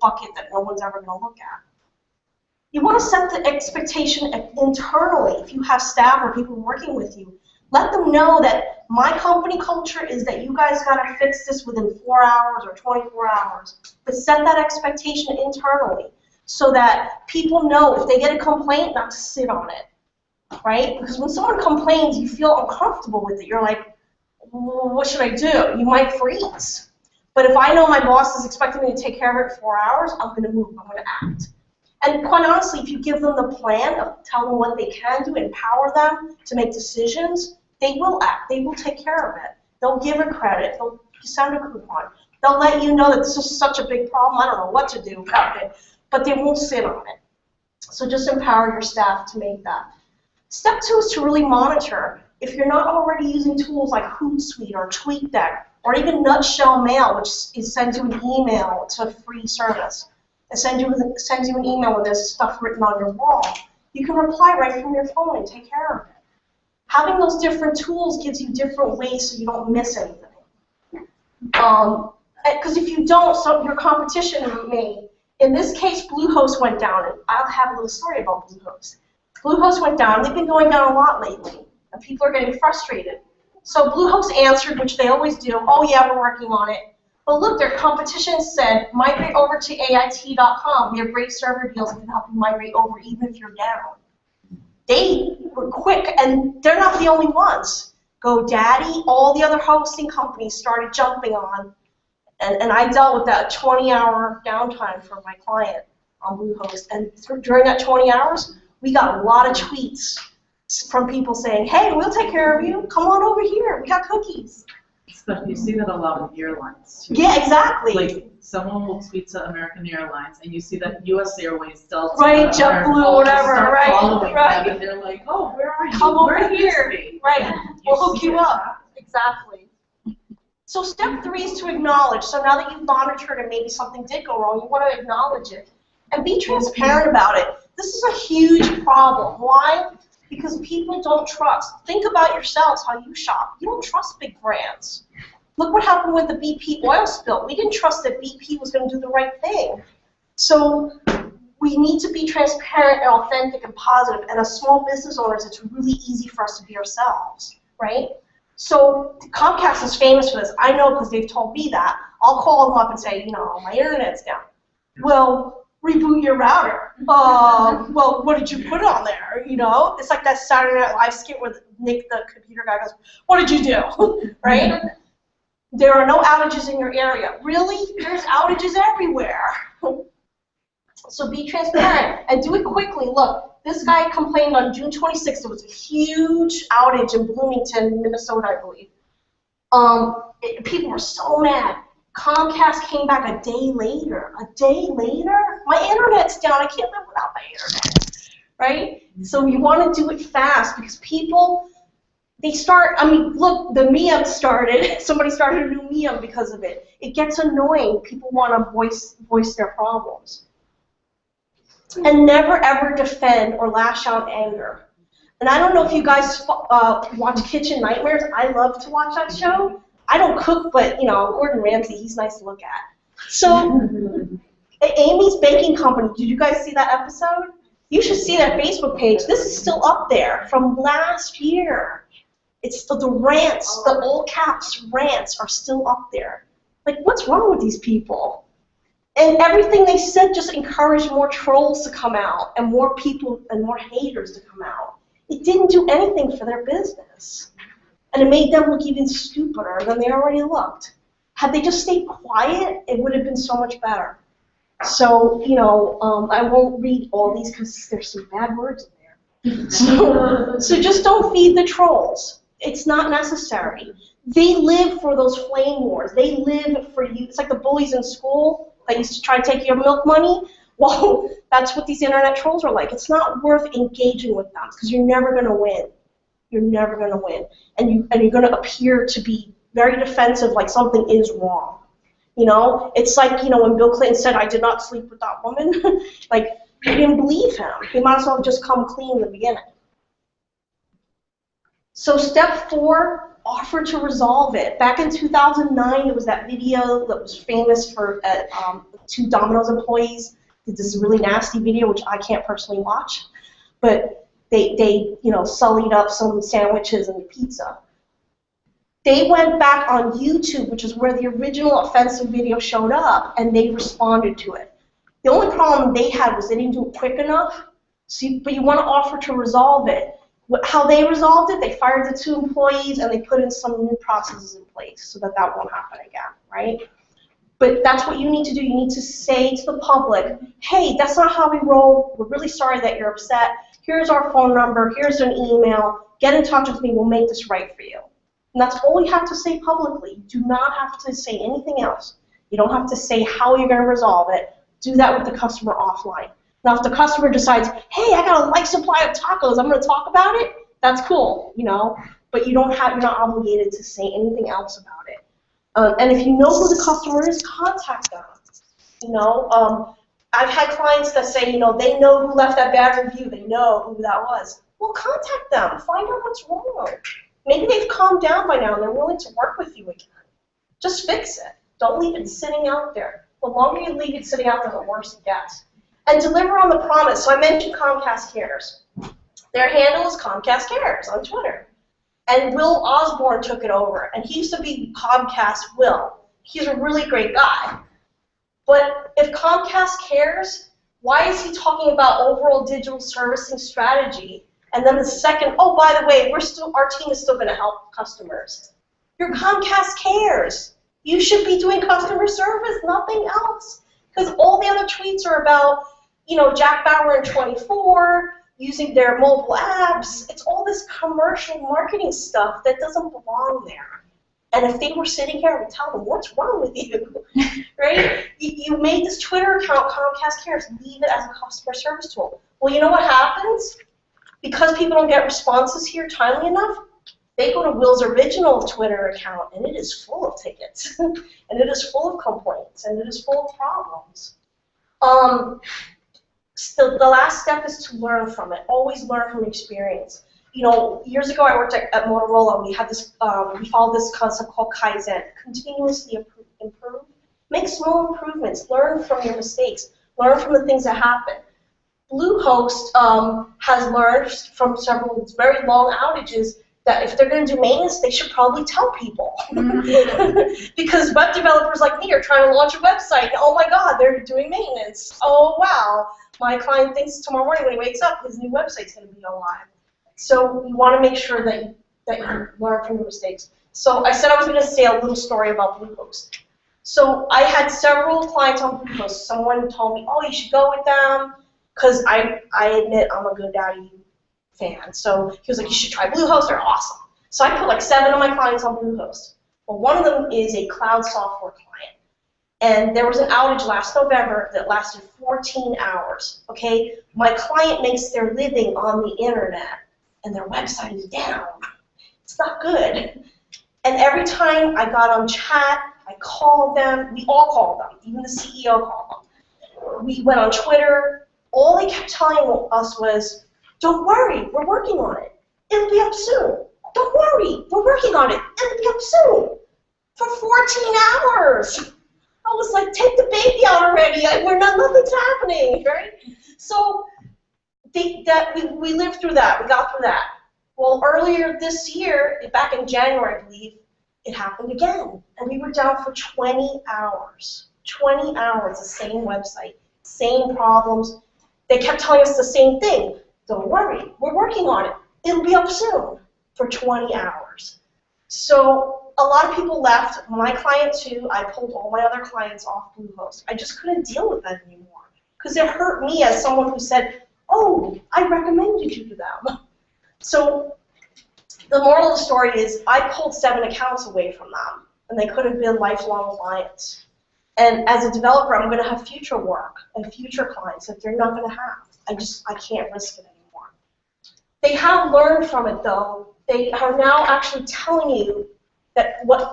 bucket that no one's ever going to look at. You want to set the expectation internally. If you have staff or people working with you, let them know that my company culture is that you guys got to fix this within 4 hours or 24 hours. But set that expectation internally so that people know if they get a complaint, not to sit on it, right? Because when someone complains, you feel uncomfortable with it. You're like, well, what should I do? You might freeze. But if I know my boss is expecting me to take care of it in 4 hours, I'm going to move. I'm going to act. And quite honestly, if you give them the plan, tell them what they can do, empower them to make decisions, they will act. They will take care of it. They'll give a credit. They'll send a coupon. They'll let you know that this is such a big problem. I don't know what to do about it. But they won't sit on it. So just empower your staff to make that. Step 2 is to really monitor. If you're not already using tools like Hootsuite or TweetDeck, or even Nutshell Mail, which sends you an email. It's a free service. It sends you an email with this stuff written on your wall. You can reply right from your phone and take care of it. Having those different tools gives you different ways so you don't miss anything. Because if you don't, so your competition may. In this case, Bluehost went down. And I'll have a little story about Bluehost. Bluehost went down. They've been going down a lot lately, and people are getting frustrated. So Bluehost answered, which they always do, oh yeah, we're working on it. But look, their competition said, migrate over to AIT.com. We have great server deals that can help you migrate over even if you're down. They were quick, and they're not the only ones. GoDaddy, all the other hosting companies started jumping on, and I dealt with that 20-hour downtime for my client on Bluehost. And during that 20 hours, we got a lot of tweets from people saying, hey, we'll take care of you. Come on over here. We got cookies. But you see that a lot with airlines, too. Yeah, exactly. Like, someone will tweet to American Airlines, and you see that U.S. Airways, Delta, right, JetBlue, whatever, right, right. And they're like, oh, where are you? Come over here. Right. Yeah, We'll hook you up. Exactly. So step 3 is to acknowledge. So now that you've monitored and maybe something did go wrong, you want to acknowledge it. And be transparent about it. This is a huge problem. Why? Because people don't trust. Think about yourselves, how you shop. You don't trust big brands. Look what happened with the BP oil spill. We didn't trust that BP was going to do the right thing. So we need to be transparent and authentic and positive. And as small business owners, it's really easy for us to be ourselves, right? So Comcast is famous for this. I know because they've told me that. I'll call them up and say, you know, my internet's down. Well, reboot your router. Well, what did you put on there? You know, it's like that Saturday Night Live skit where Nick, the computer guy, goes, "What did you do?" Right? There are no outages in your area. Really? There's outages everywhere. So be transparent and do it quickly. Look, this guy complained on June 26th. There was a huge outage in Bloomington, Minnesota, I believe. People were so mad. Comcast came back a day later. A day later? My internet's down. I can't live without my internet, right? So you want to do it fast because people, they start, I mean, look, the Mium started. Somebody started a new Mium because of it. It gets annoying. People want to voice their problems. And never, ever defend or lash out in anger. And I don't know if you guys watch Kitchen Nightmares. I love to watch that show. I don't cook, but, you know, Gordon Ramsay, he's nice to look at. So, Amy's Baking Company, did you guys see that episode? You should see that Facebook page. This is still up there from last year. It's the rants, the old caps rants are still up there. Like, what's wrong with these people? And everything they said just encouraged more trolls to come out and more people and more haters to come out. It didn't do anything for their business. And it made them look even stupider than they already looked. Had they just stayed quiet, it would have been so much better. So, you know, I won't read all these because there's some bad words in there. So just don't feed the trolls. It's not necessary. They live for those flame wars. They live for you. It's like the bullies in school that used to try to take your milk money. Well, that's what these internet trolls are like. It's not worth engaging with them because you're never going to win. You're never going to win. And you're going to appear to be very defensive, like something is wrong. You know, it's like, you know, when Bill Clinton said, "I did not sleep with that woman," like, they didn't believe him. He might as well have just come clean in the beginning. So step 4 offer to resolve it. Back in 2009, there was that video that was famous for two Domino's employees did this really nasty video, which I can't personally watch, but they sullied up some sandwiches and pizza. They went back on YouTube, which is where the original offensive video showed up, and they responded to it. The only problem they had was they didn't do it quick enough, but you want to offer to resolve it. How they resolved it, they fired the two employees and they put in some new processes in place so that that won't happen again, right? But that's what you need to do. You need to say to the public, hey, that's not how we roll. We're really sorry that you're upset. Here's our phone number. Here's an email. Get in touch with me. We'll make this right for you. And that's all you have to say publicly. You do not have to say anything else. You don't have to say how you're going to resolve it. Do that with the customer offline. Now, if the customer decides, hey, I got a light supply of tacos, I'm going to talk about it, that's cool, but you're not obligated to say anything else about it. And if you know who the customer is, contact them. I've had clients that say, they know who left that bad review, they know who that was. Well, contact them, find out what's wrong. Maybe they've calmed down by now and they're willing to work with you again. Just fix it. Don't leave it sitting out there. The longer you leave it sitting out there, the worse it gets. And deliver on the promise. So I mentioned Comcast Cares. Their handle is Comcast Cares on Twitter. And Will Osborne took it over. And he used to be Comcast Will. He's a really great guy. But if Comcast cares, why is he talking about overall digital servicing strategy? And then the second, oh, by the way, our team is still going to help customers. Your Comcast cares. You should be doing customer service, nothing else. Because all the other tweets are about, Jack Bauer in 24, using their mobile apps. It's all this commercial marketing stuff that doesn't belong there. And if they were sitting here, I would tell them, what's wrong with you, right? You made this Twitter account, Comcast Cares, leave it as a customer service tool. Well, you know what happens? Because people don't get responses here timely enough, they go to Will's original Twitter account, and it is full of tickets, and it is full of complaints, and it is full of problems. So the last step is to learn from it. Always learn from experience. Years ago I worked at Motorola. We had this, we followed this concept called Kaizen, continuously improve. Make small improvements. Learn from your mistakes. Learn from the things that happen. Bluehost has learned from several very long outages that if they're going to do maintenance, they should probably tell people. Because web developers like me are trying to launch a website, and oh my God, they're doing maintenance. Oh wow, my client thinks tomorrow morning when he wakes up, his new website's going to be alive. So you want to make sure that you learn from your mistakes. So I said I was going to say a little story about Bluehost. So I had several clients on Bluehost. Someone told me, oh, you should go with them, because I admit I'm a GoDaddy fan. So he was like, you should try Bluehost, they're awesome. So I put like 7 of my clients on Bluehost. Well, one of them is a cloud software client. And there was an outage last November that lasted 14 hours, okay? My client makes their living on the internet, and their website is down. It's not good. And every time I got on chat, I called them, we all called them, even the CEO called them. We went on Twitter. All they kept telling us was, don't worry, we're working on it. It'll be up soon. Don't worry, we're working on it. It'll be up soon. For 14 hours. I was like, take the baby out already. Nothing's happening, right? So we lived through that. We got through that. Well, earlier this year, back in January, I believe, it happened again. And we were down for 20 hours. 20 hours, the same website, same problems. They kept telling us the same thing. Don't worry, we're working on it. It'll be up soon, for 20 hours. So a lot of people left. My client too, I pulled all my other clients off Bluehost. I just couldn't deal with that anymore. Because it hurt me as someone who said, oh, I recommended you to them. So the moral of the story is I pulled 7 accounts away from them, and they could have been lifelong clients. And as a developer, I'm going to have future work and future clients that they're not going to have. I can't risk it anymore. They have learned from it, though. They are now actually telling you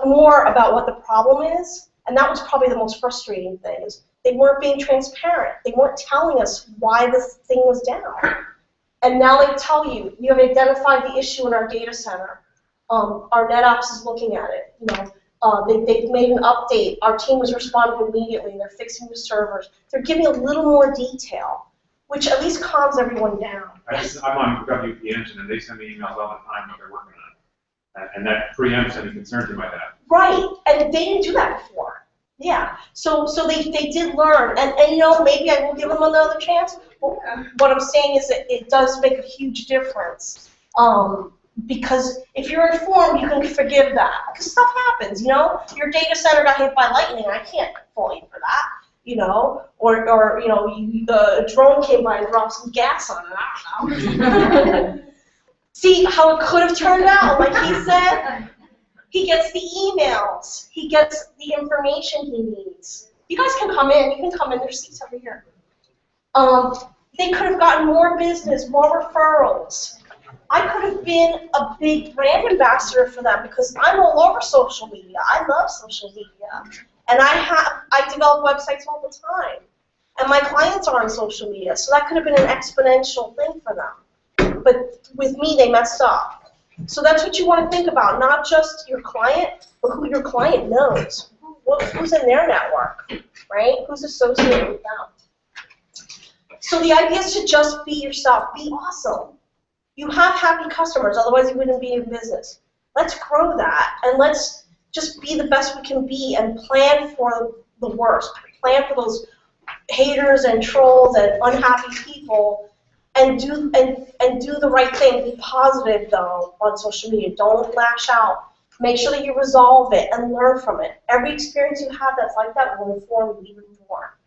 more about what the problem is, and that was probably the most frustrating thing, is they weren't being transparent. They weren't telling us why this thing was down. And now they tell you, you have identified the issue in our data center. Our NetOps is looking at it. They've made an update. Our team was responding immediately. They're fixing the servers. They're giving a little more detail, which at least calms everyone down. I'm on WP Engine, and they send me emails all the time when they're working on it. And that preempts any concerns you might have. Right, and they didn't do that before. Yeah, so they did learn, and maybe I will give them another chance. But what I'm saying is that it does make a huge difference. Because if you're informed, you can forgive that. Because stuff happens, Your data center got hit by lightning. I can't fault you for that, Or a drone came by and dropped some gas on it. I don't know. See how it could have turned out, like he said? He gets the emails. He gets the information he needs. You guys can come in. You can come in. There's seats over here. They could have gotten more business, more referrals. I could have been a big brand ambassador for them because I'm all over social media. I love social media. And I develop websites all the time. And my clients are on social media, so that could have been an exponential thing for them. But with me, they messed up. So that's what you want to think about, not just your client, but who your client knows. Who's in their network, right? Who's associated with them. So the idea is to just be yourself. Be awesome. You have happy customers, otherwise you wouldn't be in business. Let's grow that, and let's just be the best we can be and plan for the worst. Plan for those haters and trolls and unhappy people, and do the right thing. Be positive, though, on social media. Don't lash out. Make sure that you resolve it and learn from it. Every experience you have that's like that will inform you even more.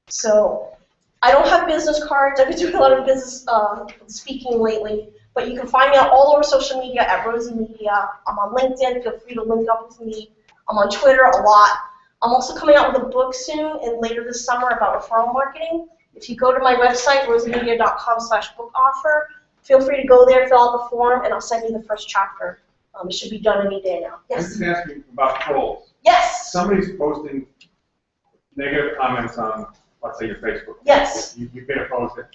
So I don't have business cards. I've been doing a lot of business speaking lately, but you can find me all over social media at Rosie Media. I'm on LinkedIn. Feel free to link up with me. I'm on Twitter a lot. I'm also coming out with a book soon and later this summer about referral marketing. If you go to my website, rosiemedia.com/book offer, feel free to go there, fill out the form, and I'll send you the first chapter. It should be done any day now. Yes? I was going to ask you about trolls. Yes. Somebody's posting negative comments on, let's say, your Facebook. Yes. You get a post that,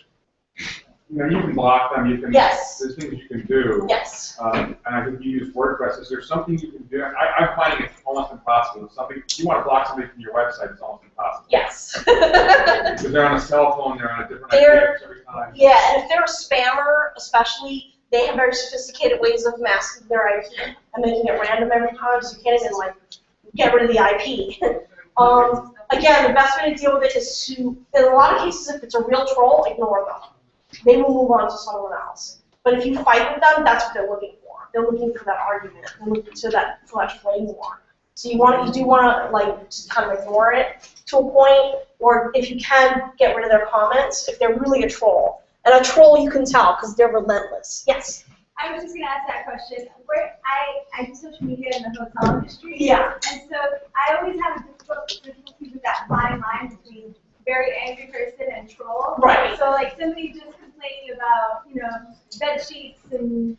you can block them. You can. Yes. There's things you can do. Yes. And I think you use WordPress. Is there something you can do? I'm finding it almost impossible. If you want to block somebody from your website, it's almost impossible. Yes. Because they're on a cell phone, they're on a different IP every time. Yeah, and if they're a spammer, especially, they have very sophisticated ways of masking their IP and making it random every time, so you can't even get rid of the IP. Again, the best way to deal with it is to, in a lot of cases, if it's a real troll, ignore them. They will move on to someone else. But if you fight with them, that's what they're looking for. They're looking for that argument. They're looking for that flame war. So you do want to just kind of ignore it to a point, or if you can, get rid of their comments if they're really a troll. And a troll you can tell because they're relentless. Yes. I was just going to ask that question. I do social media in the hotel industry. Yeah. And so I always have difficulty with that fine line between very angry person and troll. Right. So somebody just complaining about, bed sheets and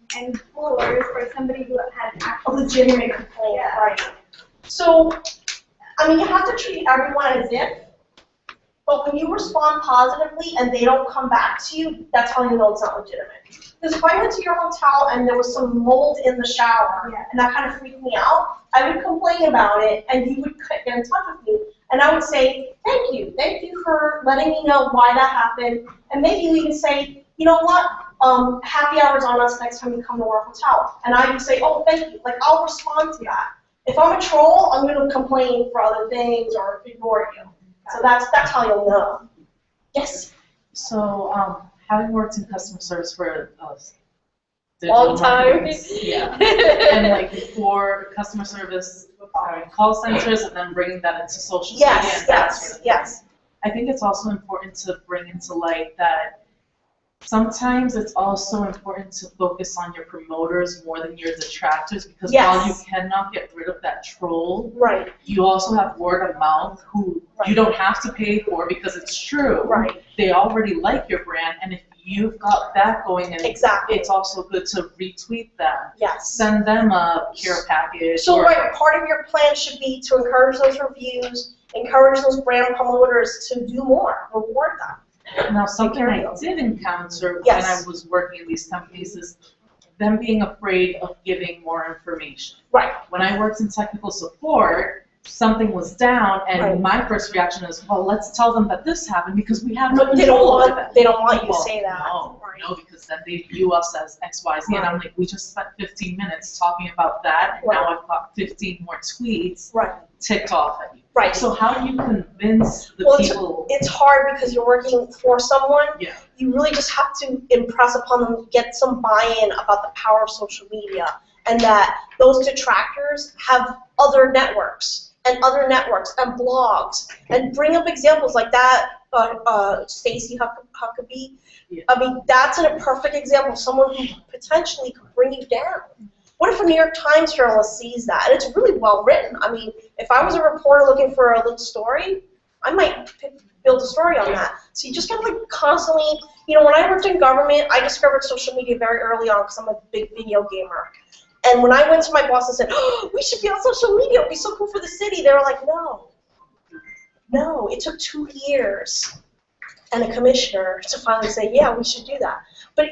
floors, or somebody who had an A actual legitimate complaint. Yeah. Right. So, you have to treat everyone as if, but when you respond positively and they don't come back to you, that's how you know it's not legitimate. Because if I went to your hotel and there was some mold in the shower, Yeah. and that kind of freaked me out, I would complain about it, and you would get in touch with me, and I would say, thank you for letting me know why that happened, and maybe you even say, you know what, happy hours on us next time you come to our hotel, and I would say, oh, thank you, I'll respond to that. If I'm a troll, I'm going to complain for other things or ignore you. So that's how you'll know. Yes? So, having worked in customer service for Long time. Yeah. And before customer service, call centers, and then bringing that into social media. Yes. I think it's also important to bring into light that sometimes it's also important to focus on your promoters more than your detractors, because while you cannot get rid of that troll, Right. you also have word of mouth who you don't have to pay for because it's true. Right. They already like your brand, and if you've got that going, and Exactly. it's also good to retweet them. Yes. Send them a care package. So part of your plan should be to encourage those reviews, encourage those brand promoters to do more, reward them. Now, something I did encounter when Yes. I was working in these companies is them being afraid of giving more information. Right. When I worked in technical support, something was down, and Right. my first reaction is, well, let's tell them that this happened because we have no But they don't control over want that. they don't want you to Well, say that. No, Right. no, because then they view us as X, Y, Z, and I'm like, we just spent 15 minutes talking about that, and now I've got 15 more tweets Right. ticked off at you. Right. So how do you convince the Well, people? it's hard because you're working for someone. Yeah. You really just have to impress upon them, get some buy-in about the power of social media, and that those detractors have other networks and blogs, and bring up examples like that. Stacey Huckabee. Yeah. I mean, that's a perfect example of someone who potentially could bring you down. What if a New York Times journalist sees that? And it's really well written. I mean, if I was a reporter looking for a little story, I might build a story on that. So you just gotta like constantly, when I worked in government, I discovered social media very early on because I'm a big video gamer. And when I went to my boss and said, oh, we should be on social media, it would be so cool for the city, they were like, no, it took 2 years and a commissioner to finally say, yeah, we should do that. But,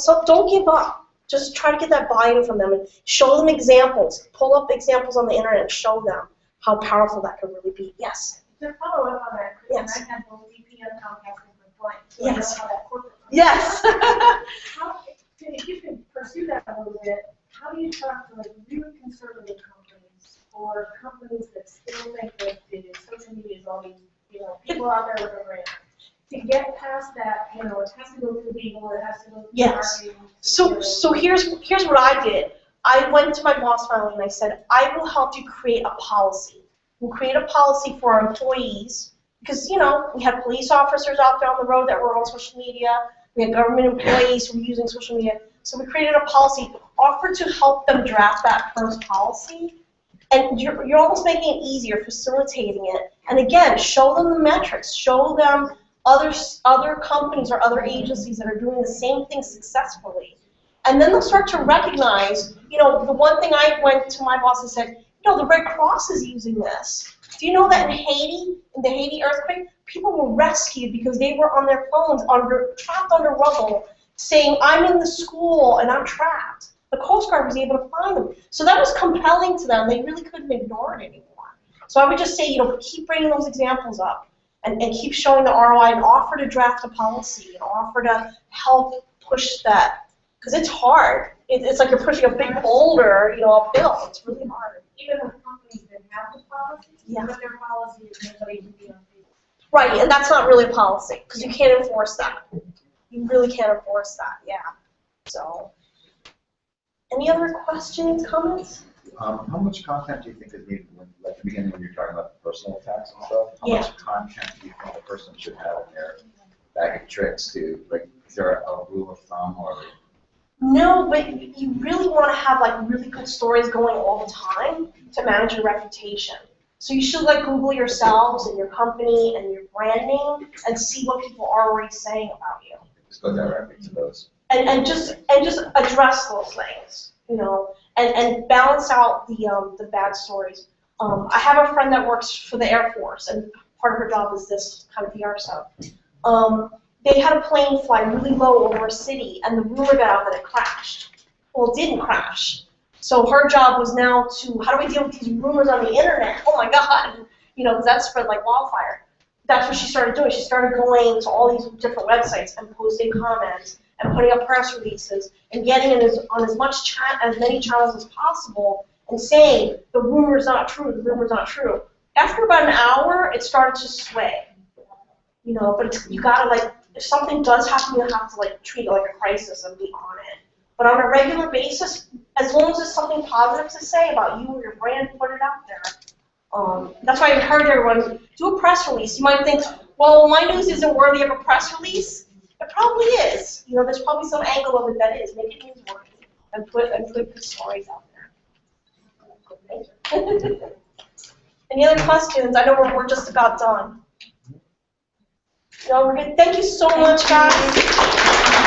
so don't give up. Just try to get that buy-in from them and show them examples. Pull up examples on the internet and show them how powerful that could really be. Yes? To follow up on that, Chris, Yes. I had both VPN Comcast and compliance. So Yes. I know how that corporate. Yes. If you can pursue that a little bit, how do you talk to like really conservative companies or companies that still think that social media is always, people out there with a brand? To get past that, it has to go through legal, it has to go through Yes. marketing. So here's what I did. I went to my boss finally and I said, I will help you create a policy. We'll create a policy for our employees because, we had police officers out there on the road that were on social media. We had government employees who were using social media. So we created a policy, offered to help them draft that first policy. And you're almost making it easier, facilitating it. And again, show them the metrics. Show them other companies or other agencies that are doing the same thing successfully. And then they'll start to recognize, the one thing I went to my boss and said, the Red Cross is using this. Do you know that in Haiti, in the Haiti earthquake, people were rescued because they were on their phones, trapped under rubble, saying, I'm in the school and I'm trapped. The Coast Guard was able to find them. So that was compelling to them. They really couldn't ignore it anymore. So I would just say, keep bringing those examples up and keep showing the ROI and offer to draft a policy and offer to help push that. Because it's hard. It's like you're pushing a big boulder, uphill. It's really hard. Even with companies that have the policy, Yeah. but their policy is nobody can be on Facebook. Right, and that's not really a policy because you can't enforce that. You really can't enforce that, yeah. So, any other questions, comments? How much content do you think is needed when, like the beginning when you're talking about the personal attacks and stuff? How Yeah. much content do you think a person should have in their bag of tricks to, like, is there a rule of thumb or? No, but you really want to have really good stories going all the time to manage your reputation. So you should Google yourselves and your company and your brand name and see what people are already saying about you. Just go directly to those. And just address those things, and balance out the bad stories. I have a friend that works for the Air Force, and part of her job is this kind of PR stuff. They had a plane fly really low over a city, and the rumor got out that it crashed. Well, it didn't crash. So her job was now how do we deal with these rumors on the internet? Oh my God, because that spread like wildfire. That's what she started doing. She started going to all these different websites and posting comments and putting up press releases and getting on as many channels as possible and saying the rumor's not true, the rumor's not true. After about an hour, it started to sway. But you gotta if something does happen, you have to treat it like a crisis and be on it. But on a regular basis, as long as there's something positive to say about you or your brand, put it out there. That's why I encourage everyone, do a press release. You might think, well, my news isn't worthy of a press release. It probably is. There's probably some angle of it that is. Make it newsworthy and put good stories out there. Any other questions? I know we're just about done. No, we're good. Thank you so much, guys.